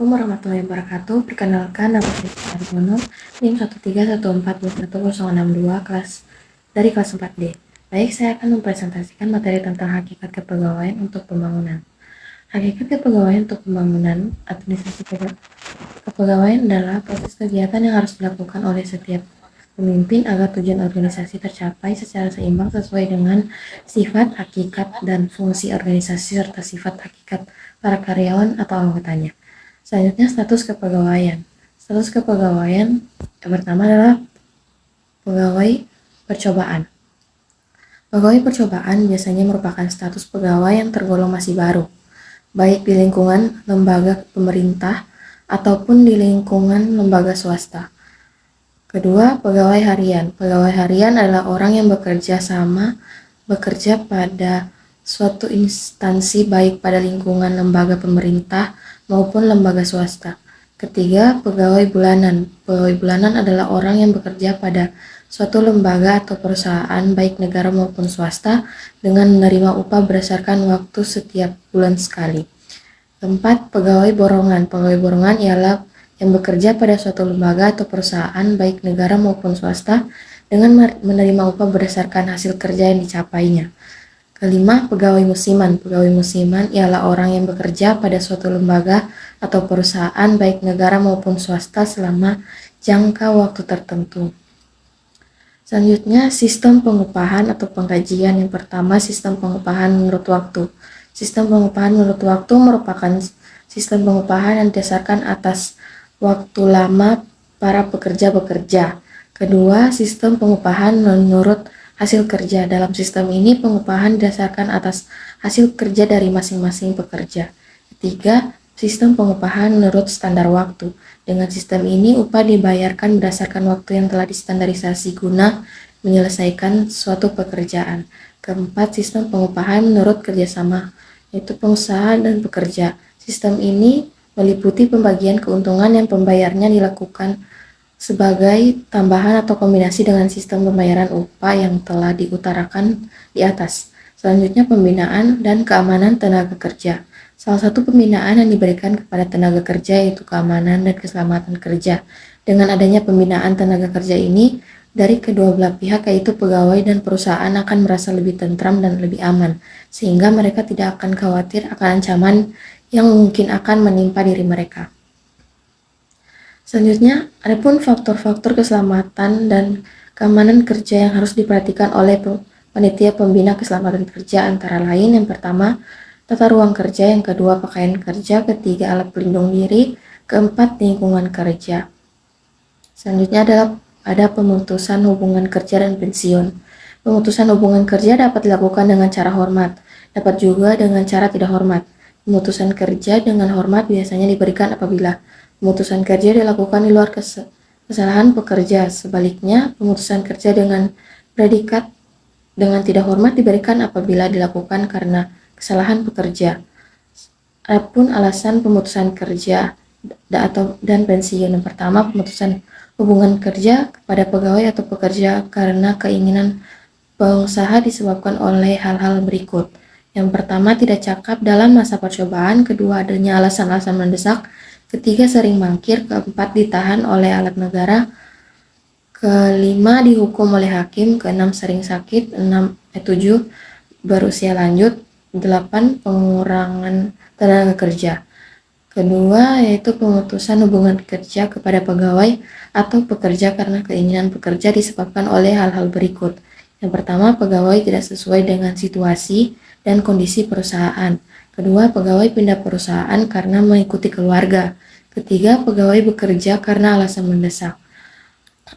Assalamualaikum warahmatullahi wabarakatuh. Perkenalkan, nama saya Argono, NIM 131421062 dari kelas 4D. Baik, saya akan mempresentasikan materi tentang hakikat kepegawaian untuk pembangunan. Hakikat kepegawaian untuk pembangunan administrasi kepegawaian adalah proses kegiatan yang harus dilakukan oleh setiap pemimpin agar tujuan organisasi tercapai secara seimbang sesuai dengan sifat, hakikat, dan fungsi organisasi serta sifat hakikat para karyawan atau anggotanya. Selanjutnya, status kepegawaian. Status kepegawaian yang pertama adalah pegawai percobaan. Pegawai percobaan biasanya merupakan status pegawai yang tergolong masih baru, baik di lingkungan lembaga pemerintah ataupun di lingkungan lembaga swasta. Kedua, pegawai harian. Pegawai harian adalah orang yang bekerja pada suatu instansi baik pada lingkungan lembaga pemerintah maupun lembaga swasta. Ketiga, pegawai bulanan. Pegawai bulanan adalah orang yang bekerja pada suatu lembaga atau perusahaan baik negara maupun swasta dengan menerima upah berdasarkan waktu setiap bulan sekali. Keempat, pegawai borongan. Pegawai borongan ialah yang bekerja pada suatu lembaga atau perusahaan baik negara maupun swasta dengan menerima upah berdasarkan hasil kerja yang dicapainya. Kelima, pegawai musiman. Pegawai musiman ialah orang yang bekerja pada suatu lembaga atau perusahaan baik negara maupun swasta selama jangka waktu tertentu. Selanjutnya, sistem pengupahan atau penggajian. Yang pertama, sistem pengupahan menurut waktu. Sistem pengupahan menurut waktu merupakan sistem pengupahan yang didasarkan atas waktu lama para pekerja bekerja. Kedua, sistem pengupahan menurut hasil kerja. Dalam sistem ini, pengupahan didasarkan atas hasil kerja dari masing-masing pekerja. Ketiga, sistem pengupahan menurut standar waktu. Dengan sistem ini, upah dibayarkan berdasarkan waktu yang telah distandarisasi guna menyelesaikan suatu pekerjaan. Keempat, sistem pengupahan menurut kerjasama, yaitu pengusaha dan pekerja. Sistem ini meliputi pembagian keuntungan yang pembayarnya dilakukan sebagai tambahan atau kombinasi dengan sistem pembayaran upah yang telah diutarakan di atas. Selanjutnya, pembinaan dan keamanan tenaga kerja. Salah satu pembinaan yang diberikan kepada tenaga kerja yaitu keamanan dan keselamatan kerja. Dengan adanya pembinaan tenaga kerja ini, dari kedua belah pihak yaitu pegawai dan perusahaan akan merasa lebih tentram dan lebih aman, sehingga mereka tidak akan khawatir akan ancaman yang mungkin akan menimpa diri mereka. Selanjutnya, adapun faktor-faktor keselamatan dan keamanan kerja yang harus diperhatikan oleh panitia pembina keselamatan kerja antara lain, yang pertama, tata ruang kerja, yang kedua, pakaian kerja, ketiga, alat pelindung diri, keempat, lingkungan kerja. Selanjutnya ada pemutusan hubungan kerja dan pensiun. Pemutusan hubungan kerja dapat dilakukan dengan cara hormat, dapat juga dengan cara tidak hormat. Pemutusan kerja dengan hormat biasanya diberikan apabila pemutusan kerja dilakukan di luar kesalahan pekerja. Sebaliknya, pemutusan kerja dengan predikat dengan tidak hormat diberikan apabila dilakukan karena kesalahan pekerja. Adapun alasan pemutusan kerja dan pensiun. Yang pertama, pemutusan hubungan kerja kepada pegawai atau pekerja karena keinginan pengusaha disebabkan oleh hal-hal berikut. Yang pertama, tidak cakap dalam masa percobaan. Kedua, adanya alasan-alasan mendesak. Ketiga, sering mangkir. Keempat, ditahan oleh alat negara. Kelima, dihukum oleh hakim. Keenam, sering sakit. 7, berusia lanjut. 8, pengurangan tenaga kerja. Kedua, yaitu pemutusan hubungan kerja kepada pegawai atau pekerja karena keinginan pekerja disebabkan oleh hal-hal berikut. Yang pertama, pegawai tidak sesuai dengan situasi dan kondisi perusahaan. Kedua, pegawai pindah perusahaan karena mengikuti keluarga. Ketiga, pegawai bekerja karena alasan mendesak.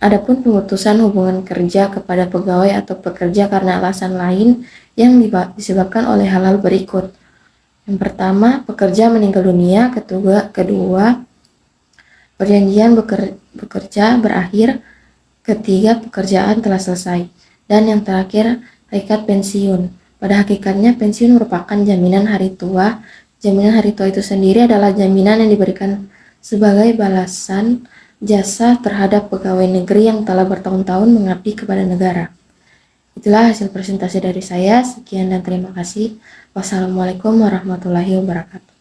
Adapun pemutusan hubungan kerja kepada pegawai atau pekerja karena alasan lain yang disebabkan oleh hal-hal berikut. Yang pertama, pekerja meninggal dunia. Kedua, perjanjian bekerja berakhir. Ketiga, pekerjaan telah selesai. Dan yang terakhir, hakikat pensiun. Pada hakikatnya, pensiun merupakan jaminan hari tua. Jaminan hari tua itu sendiri adalah jaminan yang diberikan sebagai balasan jasa terhadap pegawai negeri yang telah bertahun-tahun mengabdi kepada negara. Itulah hasil presentasi dari saya. Sekian dan terima kasih. Wassalamualaikum warahmatullahi wabarakatuh.